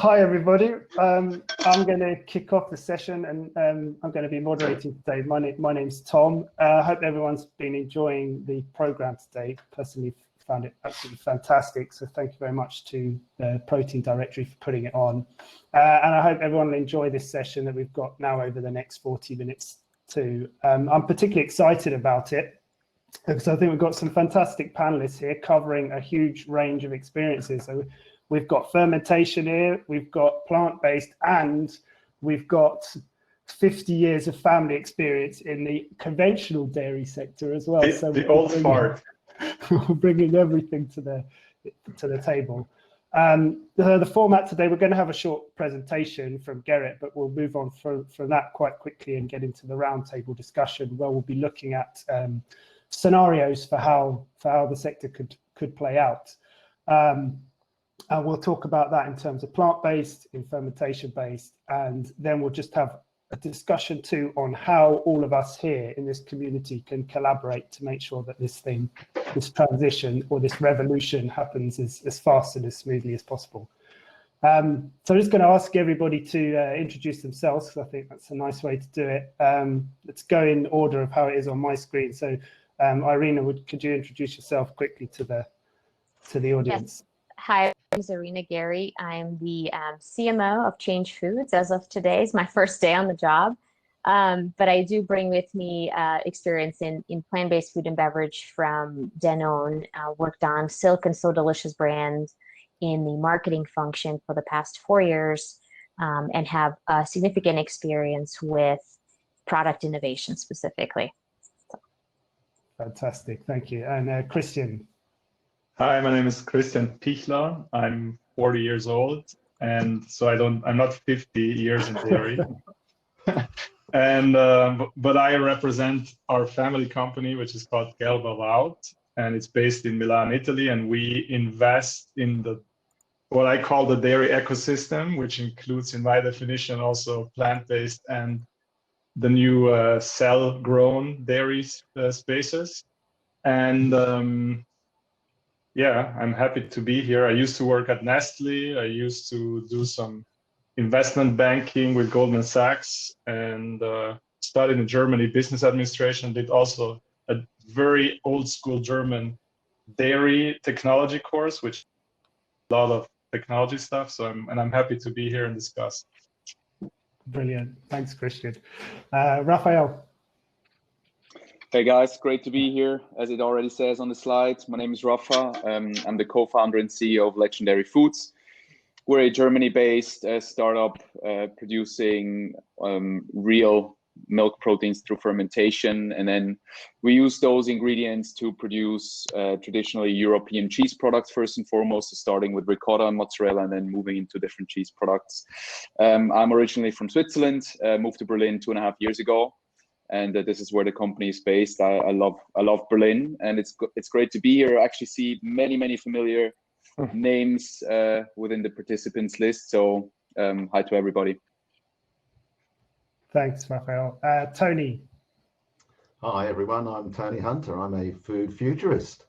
Hi, everybody. I'm going to kick off the session, and I'm going to be moderating today. My name's Tom. I hope everyone's been enjoying the program today. Personally, found it absolutely fantastic. So thank you very much to the Protein Directory for putting it on. And I hope everyone will enjoy this session that we've got now over the next 40 minutes too. I'm particularly excited about it because I think we've got some fantastic panelists here covering a huge range of experiences. So we've got fermentation here, we've got plant-based, and we've got 50 years of family experience in the conventional dairy sector as well. So the old fart. We're bringing everything to the table. The format today, we're going to have a short presentation from Gerrit, but we'll move on from that quite quickly and get into the roundtable discussion, where we'll be looking at scenarios for how the sector could play out. And we'll talk about that in terms of plant-based, in fermentation-based, and then we'll just have a discussion too on how all of us here in this community can collaborate to make sure that this transition or this revolution happens as fast and as smoothly as possible. So I'm just going to ask everybody to introduce themselves, because I think that's a nice way to do it. Let's go in order of how it is on my screen. So Irina, could you introduce yourself quickly to the audience? Yes. Hi, my name is Irina Gary. I'm the CMO of Change Foods. As of today, it's my first day on the job. But I do bring with me experience in plant-based food and beverage from Danone. Worked on Silk and So Delicious brands in the marketing function for the past 4 years, and have a significant experience with product innovation specifically. Fantastic, thank you. And Christian. Hi, my name is Christian Pichler. I'm 40 years old, and so I'm not 50 years in dairy. And but I represent our family company, which is called Gelba Vaut, and it's based in Milan, Italy. And we invest in what I call the dairy ecosystem, which includes, in my definition, also plant-based and the new cell-grown dairy spaces. And yeah, I'm happy to be here. I used to work at Nestle. I used to do some investment banking with Goldman Sachs, and studied in Germany business administration. Did also a very old school German dairy technology course, which a lot of technology stuff. So I'm happy to be here and discuss. Brilliant, thanks, Christian. Raphael. Hey guys, great to be here. As it already says on the slide, my name is Rafa. I'm the co-founder and CEO of Legendary Foods. We're a Germany-based startup producing real milk proteins through fermentation, and then we use those ingredients to produce traditionally European cheese products first and foremost, starting with ricotta and mozzarella, and then moving into different cheese products. I'm originally from Switzerland, moved to Berlin 2.5 years ago. And this is where the company is based. I love Berlin, and it's great to be here. I actually see many familiar names within the participants list. So hi to everybody. Thanks, Raphael. Tony. Hi everyone, I'm Tony Hunter. I'm a food futurist.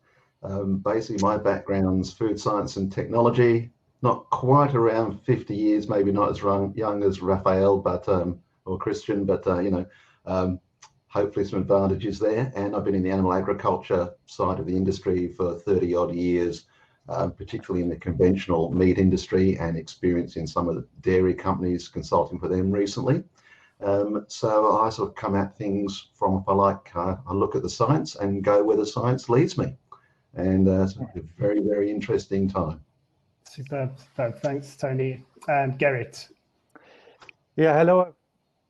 Basically my background's food science and technology. Not quite around 50 years, maybe not as young as Raphael, but or Christian, but hopefully some advantages there. And I've been in the animal agriculture side of the industry for 30 odd years, particularly in the conventional meat industry, and experience in some of the dairy companies, consulting for them recently. So I sort of come at things from, if I like, I look at the science and go where the science leads me. And it's a very interesting time. Superb. Thanks, Tony. And Gerrit. Yeah, hello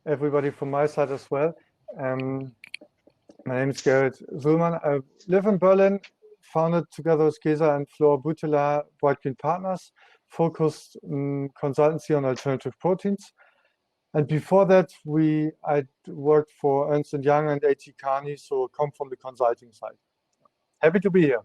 everybody from my side as well. My name is Gerrit Sullmann. I live in Berlin, founded together with Gesa and Flora Butela White Green Partners, focused consultancy on alternative proteins. And before that, I worked for Ernst & Young and A.T. Kearney, so come from the consulting side. Happy to be here.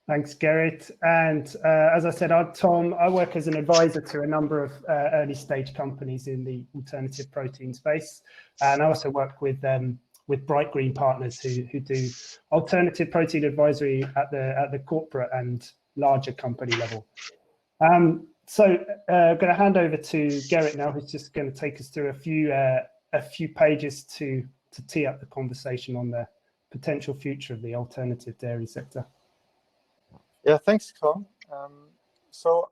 Thanks, Gerrit. And as I said, I'm Tom. I work as an advisor to a number of early stage companies in the alternative protein space. And I also work with Bright Green Partners who do alternative protein advisory at the corporate and larger company level. So I'm going to hand over to Gerrit now, who's just going to take us through a few pages to tee up the conversation on the potential future of the alternative dairy sector. Yeah, thanks, Tom. So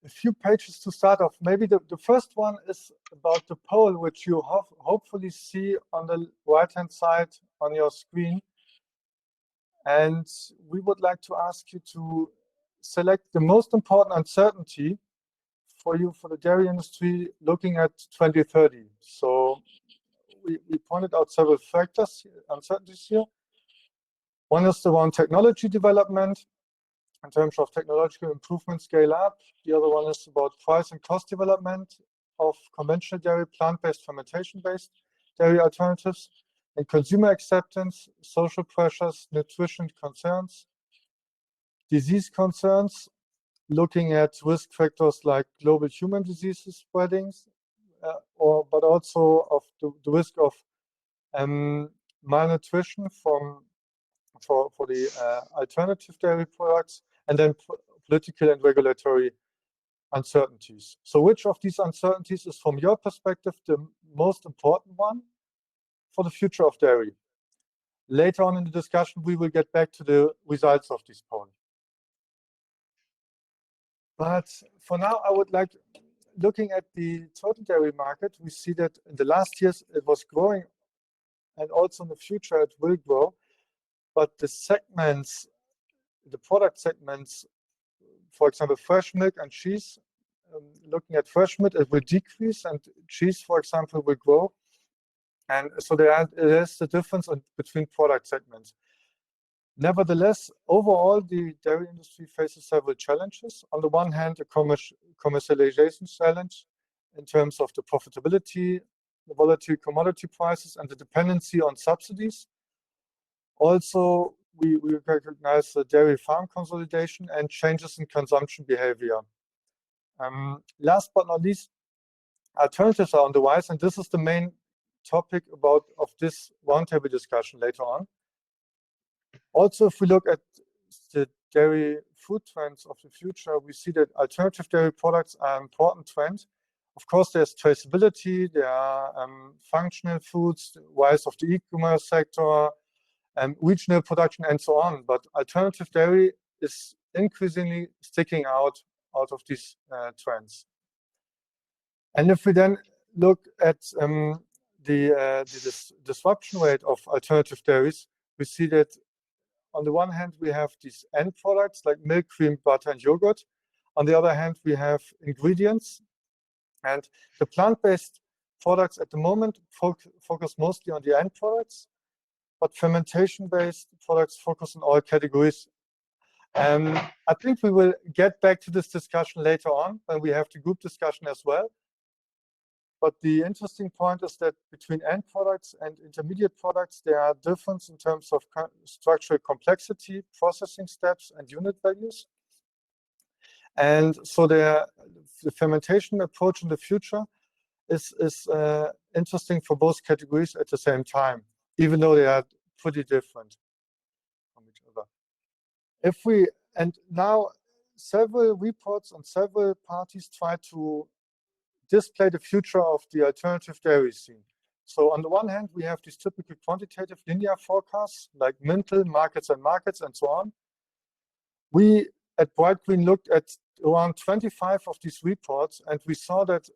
a few pages to start off. Maybe the first one is about the poll, which you hopefully see on the right-hand side on your screen. And we would like to ask you to select the most important uncertainty for you for the dairy industry looking at 2030. So we pointed out several factors, uncertainties here. One is around technology development in terms of technological improvement, scale up. The other one is about price and cost development of conventional dairy, plant-based, fermentation-based dairy alternatives, and consumer acceptance, social pressures, nutrition concerns, disease concerns, looking at risk factors like global human diseases spreading, but also of the risk of malnutrition for the alternative dairy products, and then political and regulatory uncertainties. So which of these uncertainties is, from your perspective, the most important one for the future of dairy? Later on in the discussion, we will get back to the results of this poll. But for now, I would like, looking at the total dairy market, we see that in the last years it was growing, and also in the future it will grow. But the segments, the product segments, for example, fresh milk and cheese, looking at fresh milk, it will decrease, and cheese, for example, will grow. And so there is the difference between product segments. Nevertheless, overall, the dairy industry faces several challenges. On the one hand, a commercialization challenge in terms of the profitability, the volatile commodity prices, and the dependency on subsidies. Also, we recognize the dairy farm consolidation and changes in consumption behavior. Last but not least, alternatives are on the rise, and this is the main topic of this roundtable discussion later on. Also, if we look at the dairy food trends of the future, we see that alternative dairy products are an important trend. Of course, there's traceability, there are functional foods, the rise of the e-commerce sector, regional production, and so on. But alternative dairy is increasingly sticking out of these trends. And if we then look at the disruption rate of alternative dairies, we see that on the one hand, we have these end products like milk, cream, butter, and yogurt. On the other hand, we have ingredients. And the plant-based products at the moment focus mostly on the end products, but fermentation-based products focus on all categories. I think we will get back to this discussion later on when we have the group discussion as well. But the interesting point is that between end products and intermediate products, there are differences in terms of structural complexity, processing steps, and unit values. And so the fermentation approach in the future is interesting for both categories at the same time, even though they are pretty different from each other. And now several reports and several parties try to display the future of the alternative dairy scene. So on the one hand, we have these typical quantitative linear forecasts like Mintel, markets, and so on. We at Bright Green looked at around 25 of these reports, and we saw that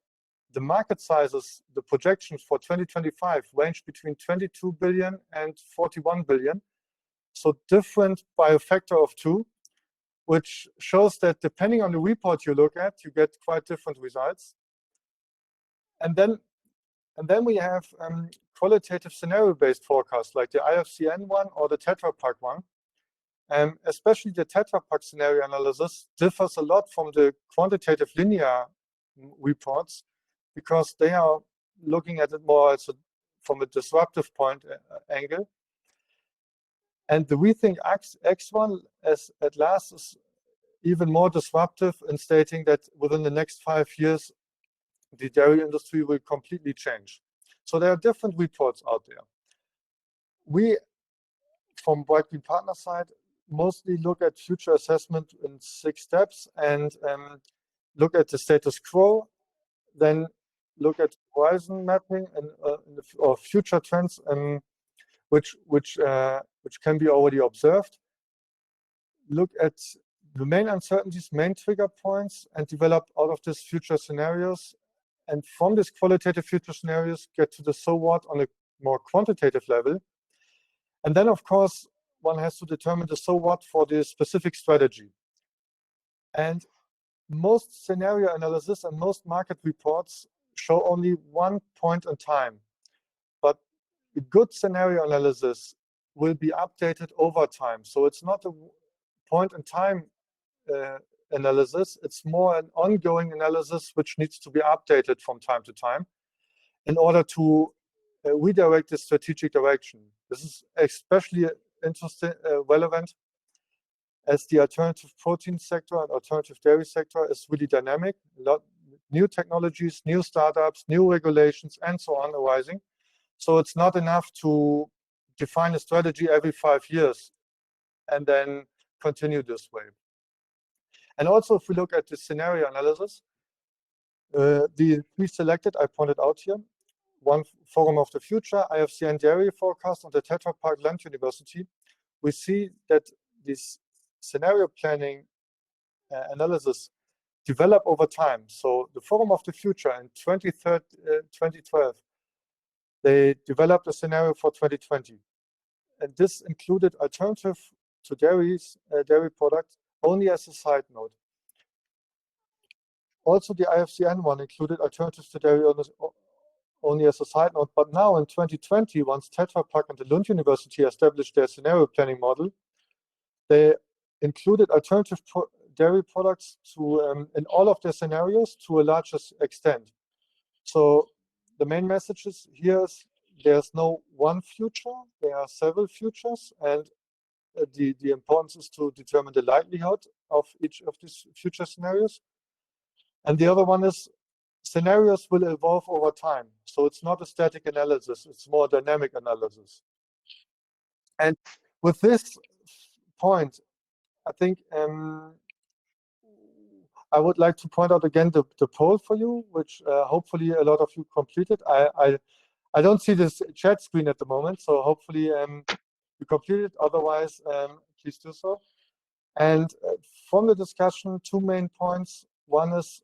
the market sizes, the projections for 2025 range between 22 billion and 41 billion. So different by a factor of 2, which shows that depending on the report you look at, you get quite different results. And then we have qualitative scenario-based forecasts like the IFCN one or the Tetra Pak one. Especially the Tetra Pak scenario analysis differs a lot from the quantitative linear reports because they are looking at it more as from a disruptive point angle. And the Rethink X one at last is even more disruptive in stating that within the next 5 years, the dairy industry will completely change. So there are different reports out there. We, from Bright Green Partner side, mostly look at future assessment in 6 steps, and look at the status quo, then look at horizon mapping and or future trends, which can be already observed. Look at the main uncertainties, main trigger points, and develop out of this future scenarios. And from these qualitative future scenarios, get to the so what on a more quantitative level. And then, of course, one has to determine the so what for the specific strategy. And most scenario analysis and most market reports show only one point in time. But a good scenario analysis will be updated over time. So it's not a point in time analysis, it's more an ongoing analysis which needs to be updated from time to time in order to redirect the strategic direction. This is especially interesting, relevant as the alternative protein sector and alternative dairy sector is really dynamic. A lot new technologies, new startups, new regulations, and so on arising. So it's not enough to define a strategy every 5 years and then continue this way. And also, if we look at the scenario analysis, the three selected I pointed out here, one Forum of the Future, IFCN Dairy Forecast, and the Tetra Pak Land University, we see that this scenario planning analysis develop over time. So the Forum of the Future in 2012, they developed a scenario for 2020. And this included alternative to dairy products only as a side note. Also, the IFCN one included alternatives to dairy only as a side note. But now in 2020, once Tetra Pak and the Lund University established their scenario planning model, they included alternative dairy products to in all of their scenarios to a larger extent. So the main message is here is there's no one future, there are several futures, and the importance is to determine the likelihood of each of these future scenarios. And the other one is scenarios will evolve over time. So it's not a static analysis, it's more dynamic analysis. And with this point, I think I would like to point out again the poll for you, which hopefully a lot of you completed. I don't see this chat screen at the moment, so hopefully you completed. Otherwise, please do so. And from the discussion, two main points. One is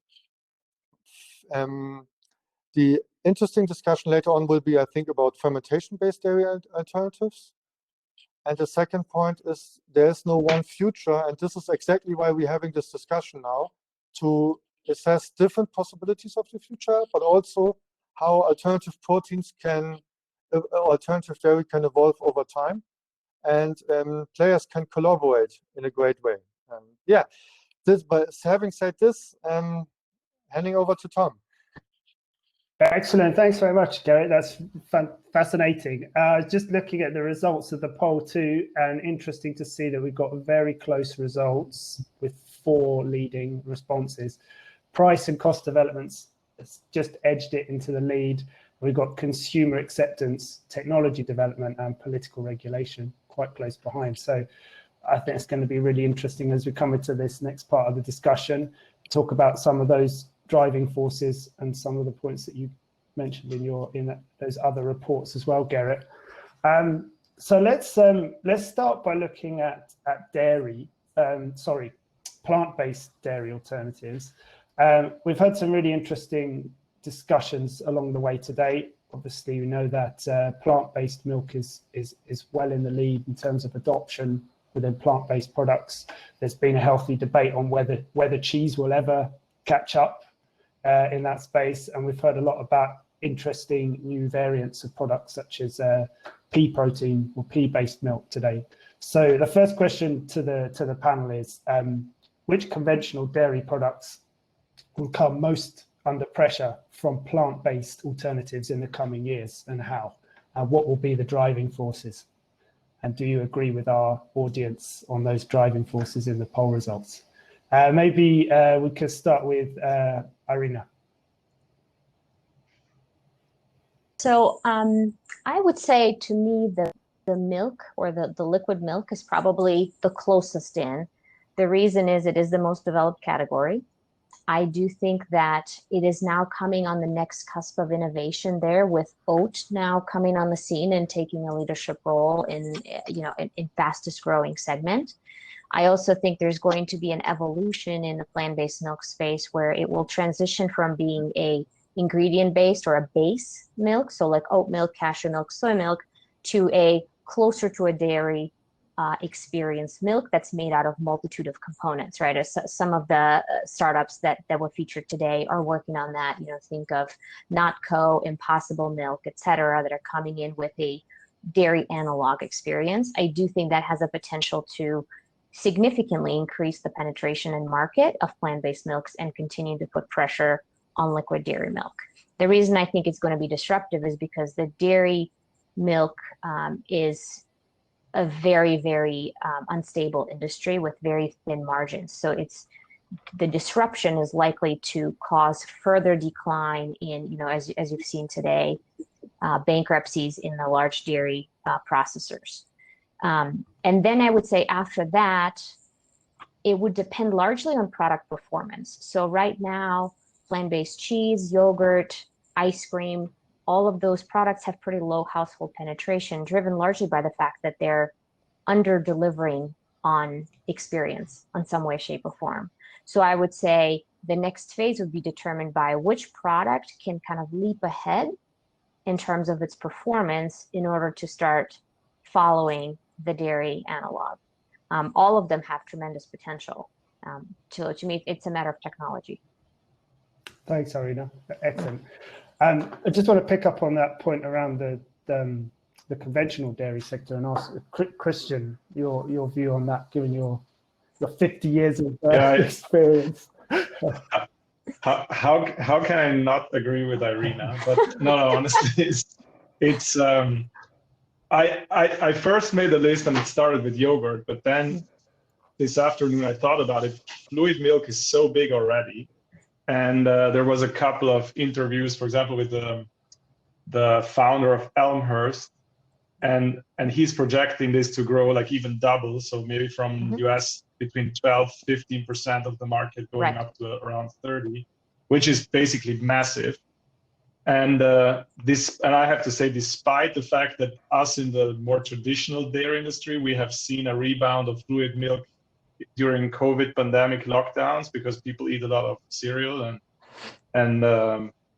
the interesting discussion later on will be, I think, about fermentation-based dairy alternatives. And the second point is there's no one future, and this is exactly why we're having this discussion now, to assess different possibilities of the future, but also how alternative proteins can, alternative dairy can evolve over time, and players can collaborate in a great way. Yeah, but having said this, handing over to Tom. Excellent. Thanks very much, Gerrit. That's fascinating. Just looking at the results of the poll too, and interesting to see that we've got very close results with 4 leading responses. Price and cost developments just edged it into the lead. We've got consumer acceptance, technology development, and political regulation quite close behind. So I think it's going to be really interesting as we come into this next part of the discussion, talk about some of those driving forces and some of the points that you mentioned in those other reports as well, Gerrit. So let's start by looking at plant-based dairy alternatives. We've had some really interesting discussions along the way today. Obviously, we know that plant-based milk is well in the lead in terms of adoption within plant-based products. There's been a healthy debate on whether cheese will ever catch up in that space, and we've heard a lot about interesting new variants of products such as pea protein or pea-based milk today. So the first question to the panel is, which conventional dairy products will come most under pressure from plant-based alternatives in the coming years, and how? And what will be the driving forces? And do you agree with our audience on those driving forces in the poll results? Maybe we could start with Irina. So I would say, to me, the milk or the liquid milk is probably the closest in. The reason is it is the most developed category. I do think that it is now coming on the next cusp of innovation there, with oat now coming on the scene and taking a leadership role in, in fastest growing segment. I also think there's going to be an evolution in the plant-based milk space where it will transition from being a ingredient-based or a base milk, so like oat milk, cashew milk, soy milk, to a closer to a dairy experience milk that's made out of multitude of components, right? As some of the startups that were featured today are working on that. Think of Notco, Impossible Milk, et cetera, that are coming in with a dairy analog experience. I do think that has a potential to significantly increase the penetration and market of plant-based milks and continue to put pressure on liquid dairy milk. The reason I think it's going to be disruptive is because the dairy milk is a very, very unstable industry with very thin margins. So the disruption is likely to cause further decline in, as you've seen today, bankruptcies in the large dairy processors. And then I would say after that, it would depend largely on product performance. So right now, plant-based cheese, yogurt, ice cream, all of those products have pretty low household penetration, driven largely by the fact that they're under-delivering on experience in some way, shape, or form. So I would say the next phase would be determined by which product can kind of leap ahead in terms of its performance in order to start following the dairy analog. All of them have tremendous potential. To me, it's a matter of technology. Thanks, Arina. Excellent. I just want to pick up on that point around the conventional dairy sector and ask Christian your view on that, given your 50 years of experience. How can I not agree with Irina? But no, honestly, it's I first made the list and it started with yogurt, but then this afternoon I thought about it. Fluid milk is so big already. And there was a couple of interviews, for example, with the founder of Elmhurst, and he's projecting this to grow like even double. So maybe from US between 12-15% of the market going up to around 30, which is basically massive. And and I have to say, despite the fact that us in the more traditional dairy industry, we have seen a rebound of fluid milk during COVID pandemic lockdowns, because people eat a lot of cereal and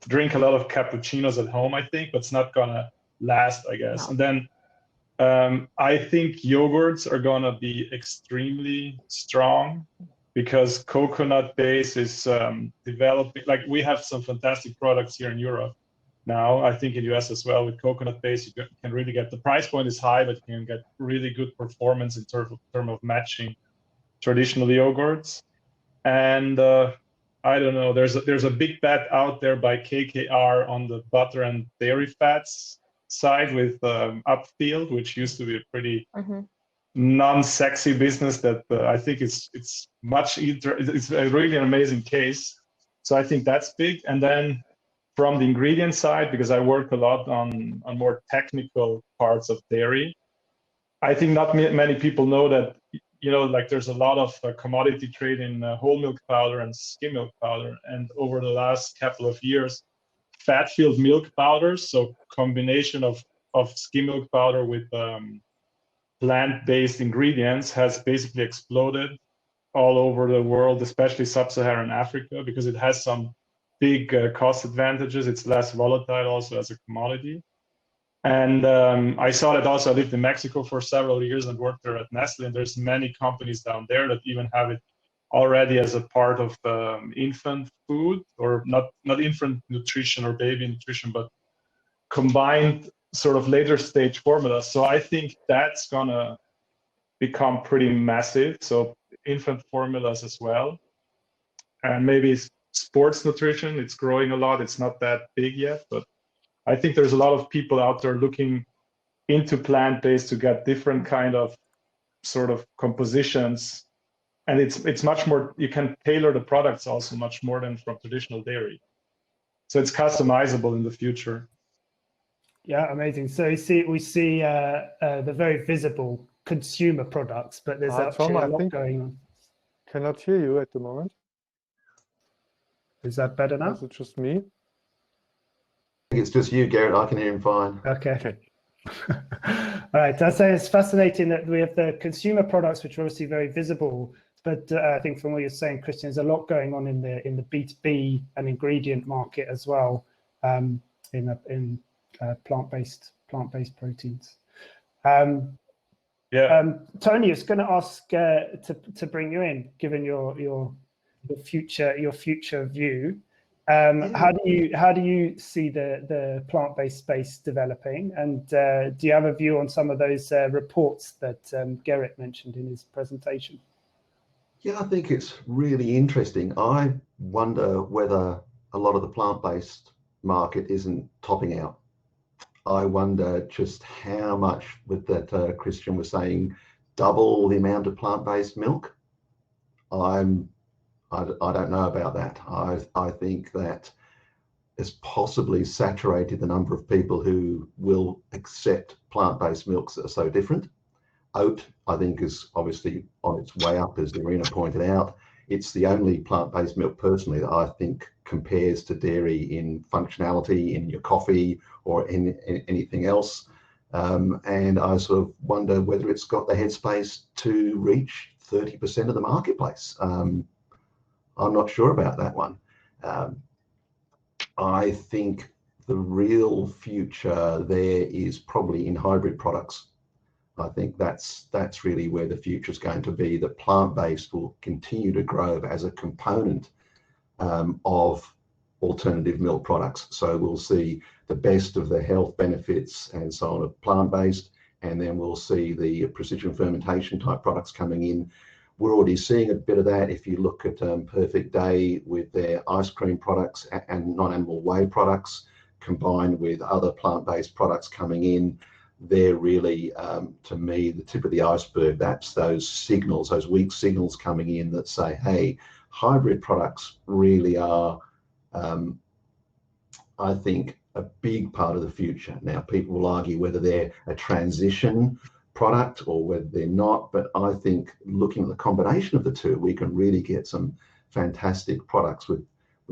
drink a lot of cappuccinos at home, I think, but it's not gonna last, I guess. No. And then I think yogurts are gonna be extremely strong, because coconut base is developing. Like, we have some fantastic products here in Europe now, I think in US as well, with coconut base. You can really get, the price point is high, but you can get really good performance in terms of matching traditional yogurts. And I don't know, there's a big bet out there by KKR on the butter and dairy fats side with Upfield, which used to be a pretty non-sexy business that I think it's much easier. It's a really an amazing case. So I think that's big. And then from the ingredient side, because I work a lot on more technical parts of dairy, I think not many people know that, like there's a lot of commodity trade in whole milk powder and skim milk powder. And over the last couple of years, fat-filled milk powders, so combination of skim milk powder with plant-based ingredients, has basically exploded all over the world, especially sub-Saharan Africa, because it has some big cost advantages. It's less volatile also as a commodity. And I saw that also. I lived in Mexico for several years and worked there at Nestle, and there's many companies down there that even have it already as a part of infant food, or not infant nutrition or baby nutrition, but combined sort of later stage formulas. So I think that's gonna become pretty massive. So infant formulas as well, and maybe sports nutrition. It's growing a lot. It's not that big yet, but I think there's a lot of people out there looking into plant-based to get different kind of sort of compositions, and it's much more, you can tailor the products also much more than from traditional dairy. So it's customizable in the future. Yeah, amazing. So we see the very visible consumer products, but there's actually a lot going on. Cannot hear you at the moment. Is that better now? Is it just me? I think it's just you, Garrett. I can hear him fine. Okay. All right. I'd say it's fascinating that we have the consumer products, which are obviously very visible. But I think from what you're saying, Christian, there's a lot going on in the B2B and ingredient market as well, in plant-based proteins. Tony, I was going to ask to bring you in, given your future view. How do you see the plant-based space developing, and do you have a view on some of those reports that Gerrit mentioned in his presentation? Yeah, I think it's really interesting. I wonder whether a lot of the plant-based market isn't topping out. I wonder just how much, with that Christian was saying, double the amount of plant-based milk. I don't know about that. I think that it's possibly saturated the number of people who will accept plant-based milks that are so different. Oat, I think, is obviously on its way up, as Irina pointed out. It's the only plant-based milk, personally, that I think compares to dairy in functionality in your coffee or in anything else. And I sort of wonder whether it's got the headspace to reach 30% of the marketplace. I'm not sure about that one. I think the real future there is probably in hybrid products. I think that's really where the future is going to be. The plant-based will continue to grow as a component of alternative milk products. So we'll see the best of the health benefits and so on of plant-based, and then we'll see the precision fermentation type products coming in. We're already seeing a bit of that if you look at Perfect Day with their ice cream products and non-animal whey products, combined with other plant-based products coming in. They're really, to me, the tip of the iceberg. That's those signals, those weak signals coming in that say, hey, hybrid products really are, I think, a big part of the future. Now, people will argue whether they're a transition product or whether they're not, but I think looking at the combination of the two, we can really get some fantastic products with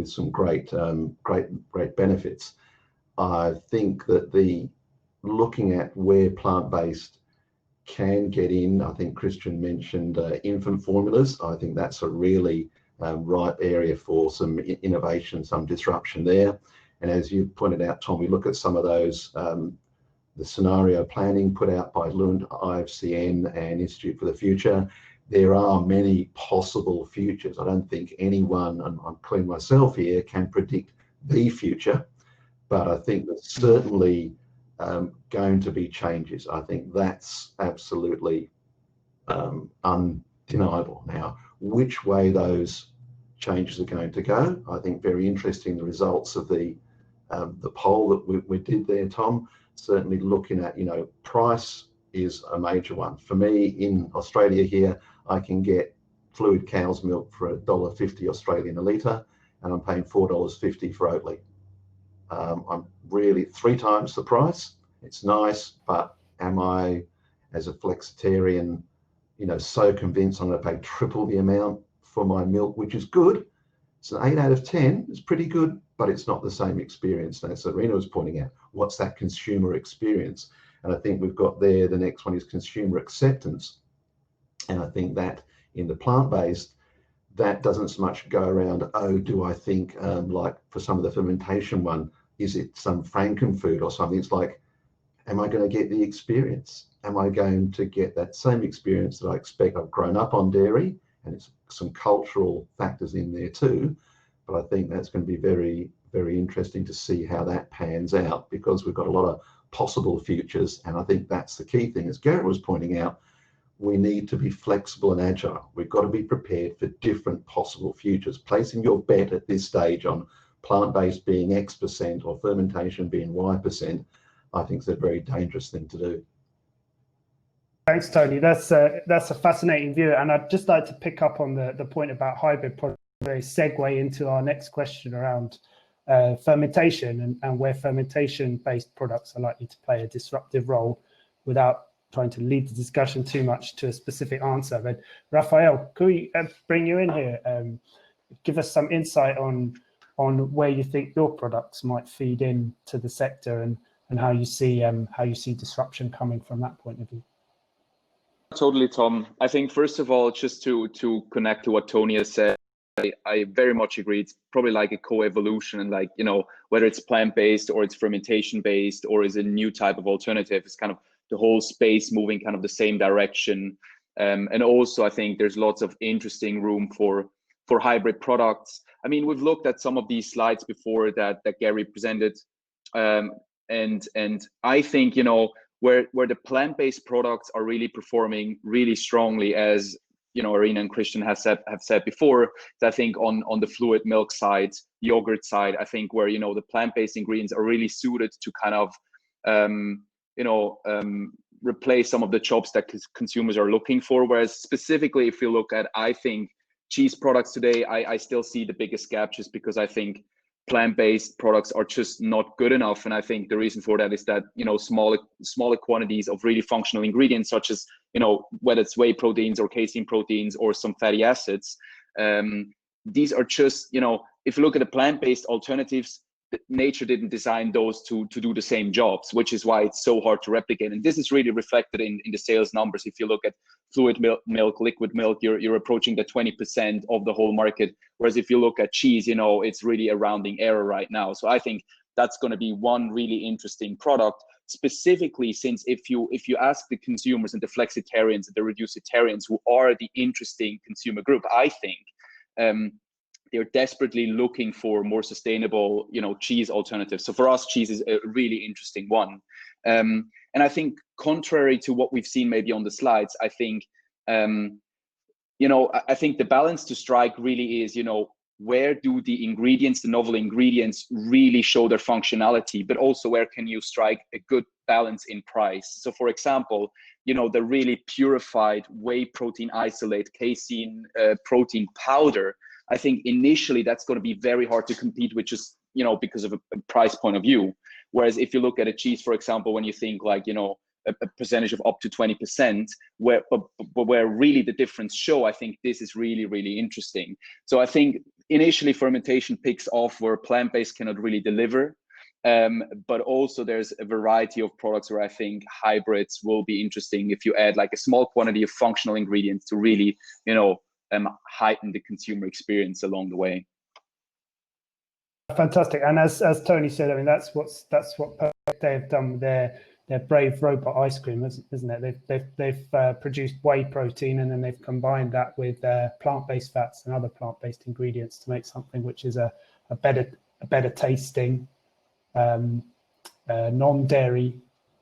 some great benefits. I think that looking at where plant-based can get in, I think Christian mentioned infant formulas. I think that's a really ripe area for some innovation, some disruption there. And as you pointed out, Tom, we look at some of those, the scenario planning put out by Lund, IFCN and Institute for the Future. There are many possible futures. I don't think anyone, and I'm including myself here, can predict the future, but I think there's certainly going to be changes. I think that's absolutely undeniable. Now, which way those changes are going to go, I think very interesting, the results of the poll that we did there, Tom. Certainly looking at, price is a major one. For me, in Australia here, I can get fluid cow's milk for $1.50 Australian a litre, and I'm paying $4.50 for Oatly. I'm really 3 times the price. It's nice, but am I, as a flexitarian, so convinced I'm going to pay triple the amount for my milk, which is good? It's an 8 out of 10. It's pretty good, but it's not the same experience. And as Irina was pointing out, what's that consumer experience? And I think we've got there, the next one is consumer acceptance. And I think that in the plant-based, that doesn't so much go around, oh, do I think, like for some of the fermentation one, is it some frankenfood or something? It's like, am I going to get the experience? Am I going to get that same experience that I expect? I've grown up on dairy, and it's some cultural factors in there too. But I think that's going to be very, very interesting to see how that pans out, because we've got a lot of possible futures. And I think that's the key thing. As Gerrit was pointing out, we need to be flexible and agile. We've got to be prepared for different possible futures. Placing your bet at this stage on plant-based being X% or fermentation being Y%, I think is a very dangerous thing to do. Thanks, Tony. That's a fascinating view, and I'd just like to pick up on the point about hybrid products, very segue into our next question around fermentation and where fermentation-based products are likely to play a disruptive role, without trying to lead the discussion too much to a specific answer. But Raphael, could we bring you in here? Give us some insight on on where you think your products might feed in to the sector, and how you see disruption coming from that point of view. Totally, Tom. I think first of all, just to connect to what Tony has said, I very much agree. It's probably like a co-evolution, and like, you know, whether it's plant-based or it's fermentation-based or is a new type of alternative, it's kind of the whole space moving kind of the same direction. And also, I think there's lots of interesting room for hybrid products. I mean, we've looked at some of these slides before that Gary presented, and I think, you know, where the plant-based products are really performing really strongly, as you know, Arina and Christian have said before, I think on the fluid milk side, yogurt side, I think where, you know, the plant-based ingredients are really suited to kind of replace some of the jobs that consumers are looking for. Whereas specifically, if you look at, I think, cheese products today, I still see the biggest gap, just because I think plant-based products are just not good enough. And I think the reason for that is that, you know, smaller quantities of really functional ingredients, such as, you know, whether it's whey proteins or casein proteins or some fatty acids, these are just, you know, if you look at the plant-based alternatives, nature didn't design those to do the same jobs, which is why it's so hard to replicate. And this is really reflected in the sales numbers. If you look at fluid milk, liquid milk, you're approaching the 20% of the whole market. Whereas if you look at cheese, you know, it's really a rounding error right now. So I think that's going to be one really interesting product, specifically since if you ask the consumers and the flexitarians and the reducitarians, who are the interesting consumer group, I think, they're desperately looking for more sustainable, you know, cheese alternatives. So for us, cheese is a really interesting one. And I think contrary to what we've seen maybe on the slides, I think, you know, I think the balance to strike really is, you know, where do the ingredients, the novel ingredients, really show their functionality, but also where can you strike a good balance in price? So for example, you know, the really purified whey protein isolate, casein protein powder, I think initially that's going to be very hard to compete with, just, you know, because of a price point of view. Whereas if you look at a cheese, for example, when you think like, you know, a percentage of up to 20%, where really the difference show, I think this is really, really interesting. So I think initially fermentation picks off where plant-based cannot really deliver. But also there's a variety of products where I think hybrids will be interesting if you add like a small quantity of functional ingredients to really, you know, heighten the consumer experience along the way. Fantastic. And as Tony said, I mean, that's what they have done with their Brave Robot ice cream, isn't it? They've produced whey protein, and then they've combined that with plant-based fats and other plant-based ingredients to make something which is a better tasting,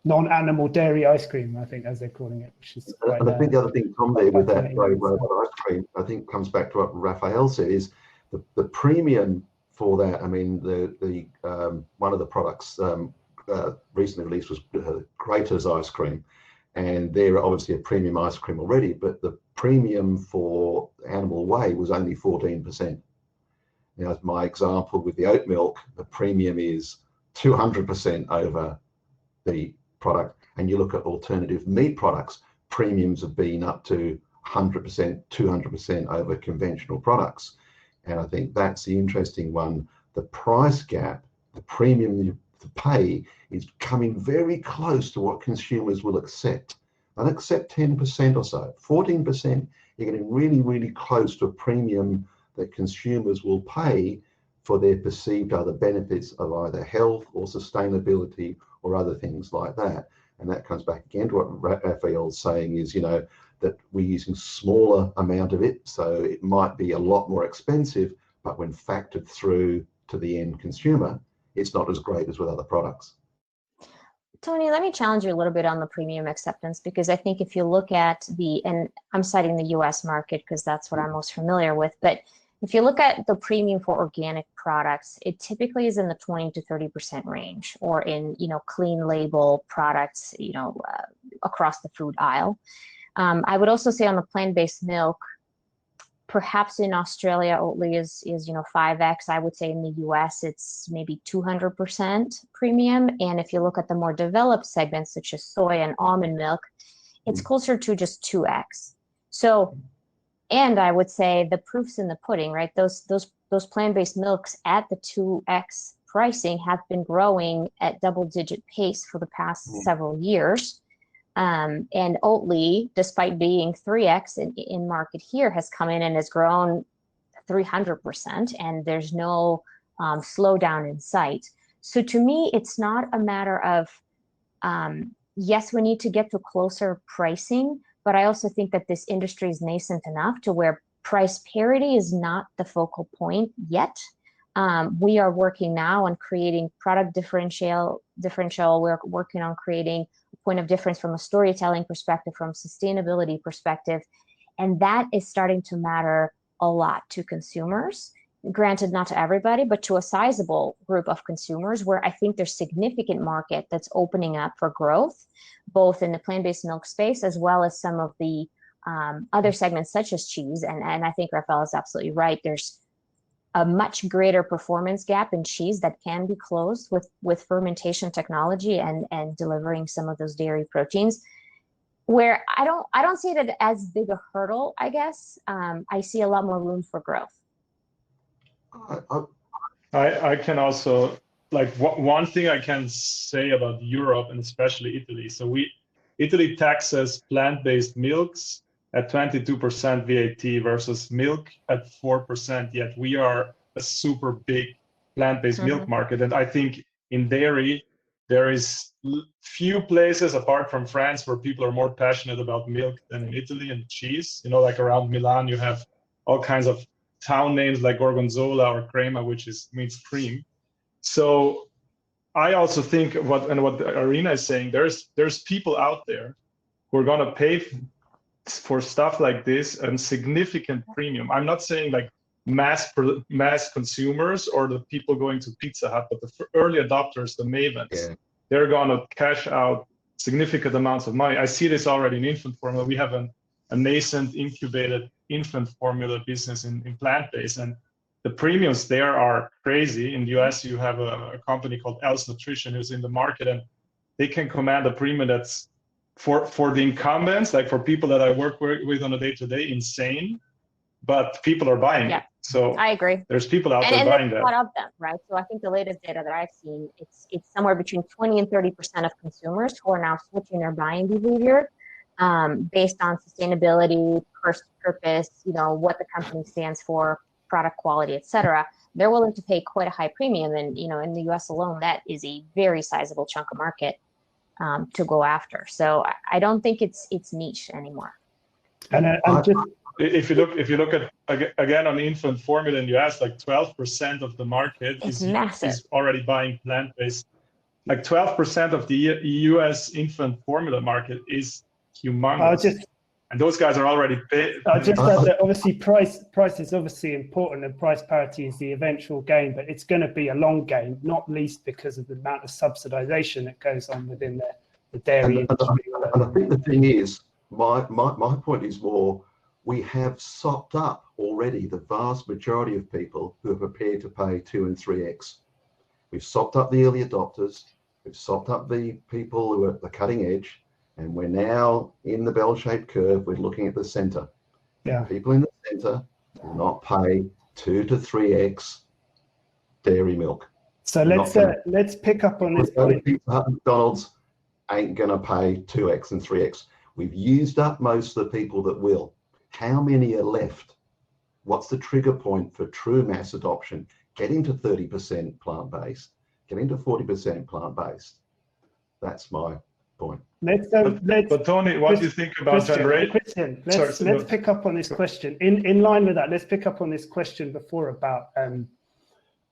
non-animal dairy ice cream, I think, as they're calling it, which is quite, and I think the other thing, Tom, there with that Brave Robot ice cream, I think comes back to what Raphael said, is the premium for that. I mean, the one of the products recently released was Grater's ice cream, and they're obviously a premium ice cream already, but the premium for animal whey was only 14%. Now, as my example with the oat milk, the premium is 200% over the product, and you look at alternative meat products, premiums have been up to 100%, 200% over conventional products. And I think that's the interesting one. The price gap, the premium you pay, is coming very close to what consumers will accept. They'll accept 10% or so. 14%, you're getting really, really close to a premium that consumers will pay for their perceived other benefits of either health or sustainability or other things like that. And that comes back again to what Raphael's saying is, you know, that we're using smaller amount of it, so it might be a lot more expensive, but when factored through to the end consumer, it's not as great as with other products. Tony, let me challenge you a little bit on the premium acceptance, because I think if you look at and I'm citing the US market because that's what I'm most familiar with, but if you look at the premium for organic products, it typically is in the 20 to 30% range, or in, you know, clean label products, you know, across the food aisle. I would also say on the plant-based milk, perhaps in Australia, Oatly is, you know, 5x. I would say in the US, it's maybe 200% premium. And if you look at the more developed segments, such as soy and almond milk, it's closer to just 2x. So, and I would say the proof's in the pudding, right? Those those plant-based milks at the 2x pricing have been growing at double-digit pace for the past several years. And Oatly, despite being 3x in market here, has come in and has grown 300%, and there's no slowdown in sight. So to me, it's not a matter of, yes, we need to get to closer pricing, but I also think that this industry is nascent enough to where price parity is not the focal point yet. We are working now on creating product differential. We're working on creating a point of difference from a storytelling perspective, from sustainability perspective, and that is starting to matter a lot to consumers. Granted, not to everybody, but to a sizable group of consumers, where I think there's significant market that's opening up for growth, both in the plant-based milk space as well as some of the other segments such as cheese. And I think Rafael is absolutely right. There's a much greater performance gap in cheese that can be closed with fermentation technology and delivering some of those dairy proteins, where I don't see it as big a hurdle, I guess. I see a lot more room for growth. I can also, like, one thing I can say about Europe and especially Italy. So Italy taxes plant-based milks at 22% VAT versus milk at 4%, yet we are a super big plant-based milk market. And I think in dairy, there is few places apart from France where people are more passionate about milk than in Italy and cheese. You know, like around Milan, you have all kinds of town names like Gorgonzola or Crema, which means cream. So I also think what Arina is saying, there's people out there who are gonna pay for stuff like this and significant premium. I'm not saying like mass consumers or the people going to Pizza Hut, but the early adopters, the mavens, they're gonna cash out significant amounts of money. I see this already in infant formula. We have a nascent incubated infant formula business in plant-based, and the premiums there are crazy. In the US, you have a company called Else Nutrition who's in the market, and they can command a premium that's for the incumbents, like for people that I work with on a day-to-day, insane, but people are buying it. So I agree. There's people out there buying that. And a lot of them, right? So I think the latest data that I've seen, it's somewhere between 20 and 30% of consumers who are now switching their buying behavior based on sustainability, purpose, you know, what the company stands for, product quality, et cetera. They're willing to pay quite a high premium. And, you know, in the US alone, that is a very sizable chunk of market to go after. So I don't think it's niche anymore. And if you look at again on infant formula in the US, like 12% of the market is already buying plant-based. Like 12% of the US infant formula market is humongous. And those guys are already paid. Obviously, price is obviously important, and price parity is the eventual game, but it's going to be a long game, not least because of the amount of subsidization that goes on within the dairy industry. And I think the thing is, my point is more, we have sopped up already the vast majority of people who are prepared to pay 2 and 3x. We've sopped up the early adopters, we've sopped up the people who are at the cutting edge, and we're now in the bell-shaped curve. We're looking at the center. Yeah. People in the center will not pay 2 to 3x dairy milk. So let's pick up on this point. Pizza Hut and McDonald's ain't gonna pay 2x and 3x. We've used up most of the people that will. How many are left? What's the trigger point for true mass adoption? Getting to 30% plant-based, getting to 40% plant-based. That's my point. But Tony, what do you think about Christian, let's pick up on this question. In line with that, let's pick up on this question before about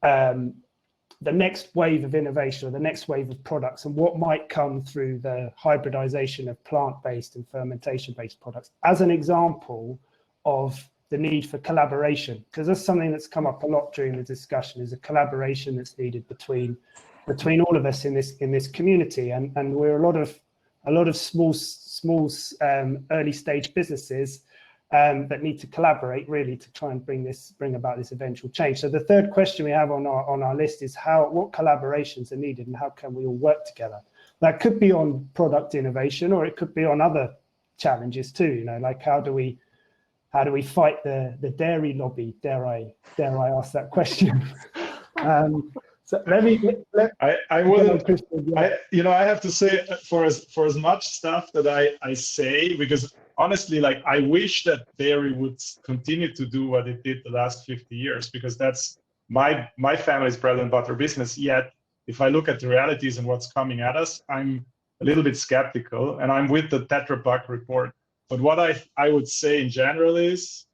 the next wave of innovation or the next wave of products and what might come through the hybridization of plant-based and fermentation-based products as an example of the need for collaboration, because that's something that's come up a lot during the discussion, is a collaboration that's needed between all of us in this community, and we're a lot of small early stage businesses that need to collaborate really to try and bring about this eventual change. So the third question we have on our list is what collaborations are needed and how can we all work together? That could be on product innovation, or it could be on other challenges too. You know, like how do we how do we fight the dairy lobby? Dare I ask that question? So I wouldn't. I have to say, for as much stuff that I say, because honestly, like, I wish that dairy would continue to do what it did the last 50 years, because that's my family's bread and butter business. Yet, if I look at the realities and what's coming at us, I'm a little bit skeptical, and I'm with the Tetra Pak report. But what I would say in general is,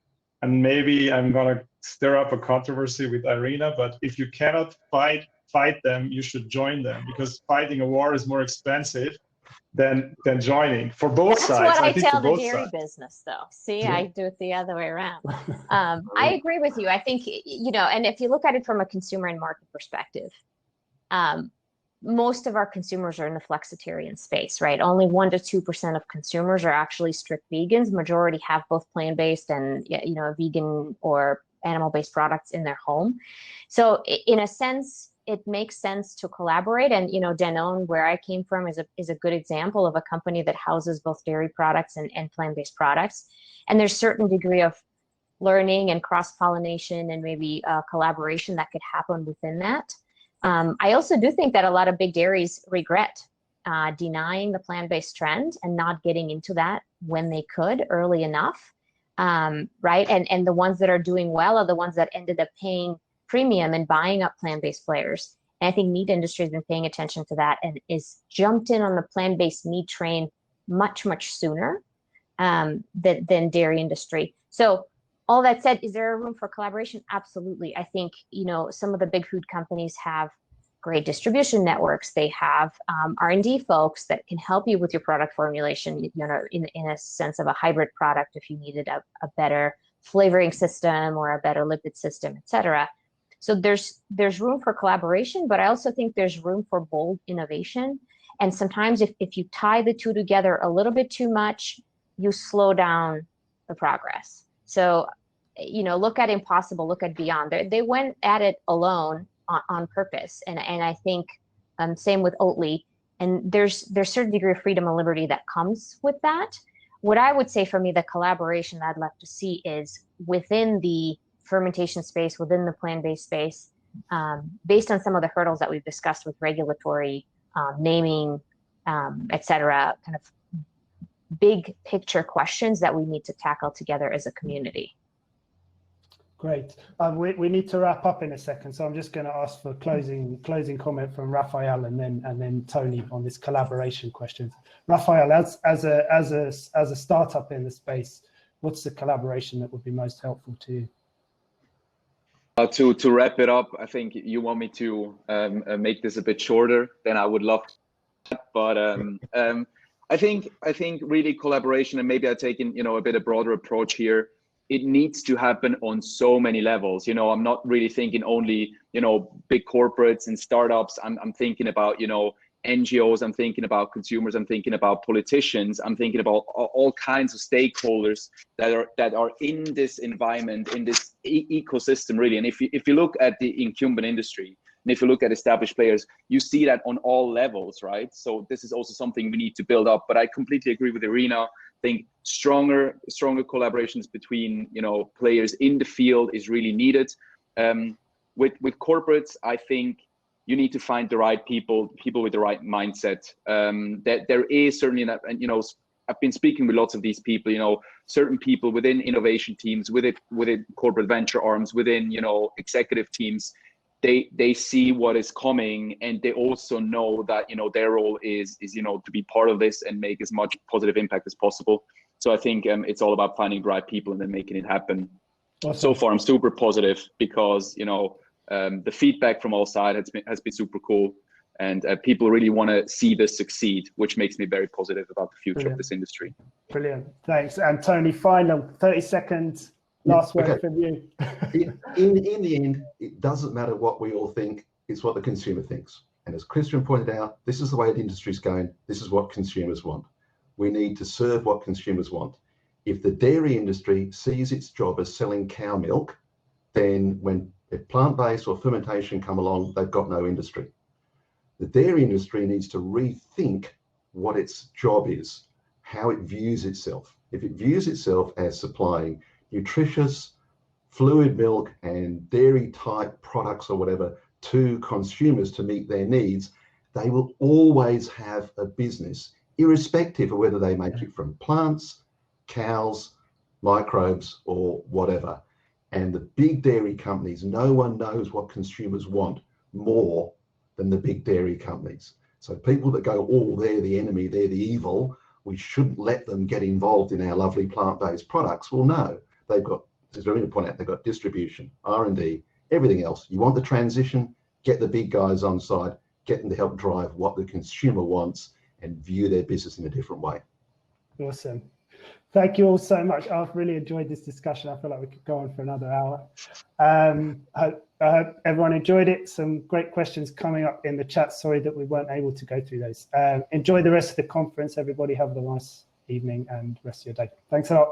and maybe I'm gonna stir up a controversy with Irina, but if you cannot fight them, you should join them, because fighting a war is more expensive than joining, for both sides. That's what I think tell for the both dairy sides. business, though. See, Yeah. I do it the other way around. I agree with you. I think, and if you look at it from a consumer and market perspective, most of our consumers are in the flexitarian space, right? Only 1 to 2% of consumers are actually strict vegans. Majority have both plant-based and, vegan or animal-based products in their home. So in a sense, it makes sense to collaborate. And, Danone, where I came from, is a good example of a company that houses both dairy products and plant-based products. And there's certain degree of learning and cross-pollination and maybe collaboration that could happen within that. I also do think that a lot of big dairies regret denying the plant-based trend and not getting into that when they could early enough, right? And the ones that are doing well are the ones that ended up paying premium and buying up plant-based players. And I think meat industry has been paying attention to that and is jumped in on the plant-based meat train much, much sooner than dairy industry. So all that said, is there a room for collaboration? Absolutely. I think, some of the big food companies have great distribution networks. They have R&D folks that can help you with your product formulation, in a sense of a hybrid product if you needed a better flavoring system or a better lipid system, et cetera. So there's room for collaboration, but I also think there's room for bold innovation. And sometimes if you tie the two together a little bit too much, you slow down the progress. So, look at Impossible, look at Beyond. They went at it alone on purpose. And I think same with Oatly. And there's certain degree of freedom and liberty that comes with that. What I would say for me, the collaboration that I'd love to see is within the fermentation space, within the plant-based space, based on some of the hurdles that we've discussed with regulatory, naming, et cetera, kind of big picture questions that we need to tackle together as a community. Great. We need to wrap up in a second, so I'm just going to ask for closing comment from Raphael and then Tony on this collaboration question. Raphael, as a startup in the space, what's the collaboration that would be most helpful to you? To wrap it up, I think you want me to make this a bit shorter, then I would love that. But I think really collaboration, and maybe I take in a bit of broader approach here. It needs to happen on so many levels. I'm not really thinking only big corporates and startups. I'm thinking about NGOs. I'm thinking about consumers. I'm thinking about politicians. I'm thinking about all kinds of stakeholders that are in this environment, in this ecosystem, really. And if you look at the incumbent industry, and if you look at established players, you see that on all levels, right? So this is also something we need to build up. But I completely agree with Irina. I think stronger collaborations between players in the field is really needed. With corporates, I think you need to find the right people with the right mindset. That there is certainly that, and I've been speaking with lots of these people. Certain people within innovation teams, within corporate venture arms, within executive teams. They see what is coming, and they also know that their role is to be part of this and make as much positive impact as possible. So I think it's all about finding the right people and then making it happen. Awesome. So far, I'm super positive because the feedback from all sides has been super cool, and people really want to see this succeed, which makes me very positive about the future of this industry. Brilliant, thanks. And Tony, final 30 seconds. Last word from you. In the end, it doesn't matter what we all think, it's what the consumer thinks. And as Christian pointed out, this is the way the industry's going. This is what consumers want. We need to serve what consumers want. If the dairy industry sees its job as selling cow milk, then if plant-based or fermentation come along, they've got no industry. The dairy industry needs to rethink what its job is, how it views itself. If it views itself as supplying nutritious fluid milk and dairy type products or whatever to consumers to meet their needs, they will always have a business, irrespective of whether they make it from plants, cows, microbes, or whatever. And the big dairy companies, no one knows what consumers want more than the big dairy companies. So people that go, oh, they're the enemy, they're the evil, we shouldn't let them get involved in our lovely plant-based products. Well, no, they've got, as I point out, they've got distribution, R&D, everything else. You want the transition, get the big guys on side, get them to help drive what the consumer wants and view their business in a different way. Awesome. Thank you all so much. I've really enjoyed this discussion. I feel like we could go on for another hour. I hope everyone enjoyed it. Some great questions coming up in the chat. Sorry that we weren't able to go through those. Enjoy the rest of the conference. Everybody have a nice evening and rest of your day. Thanks a lot.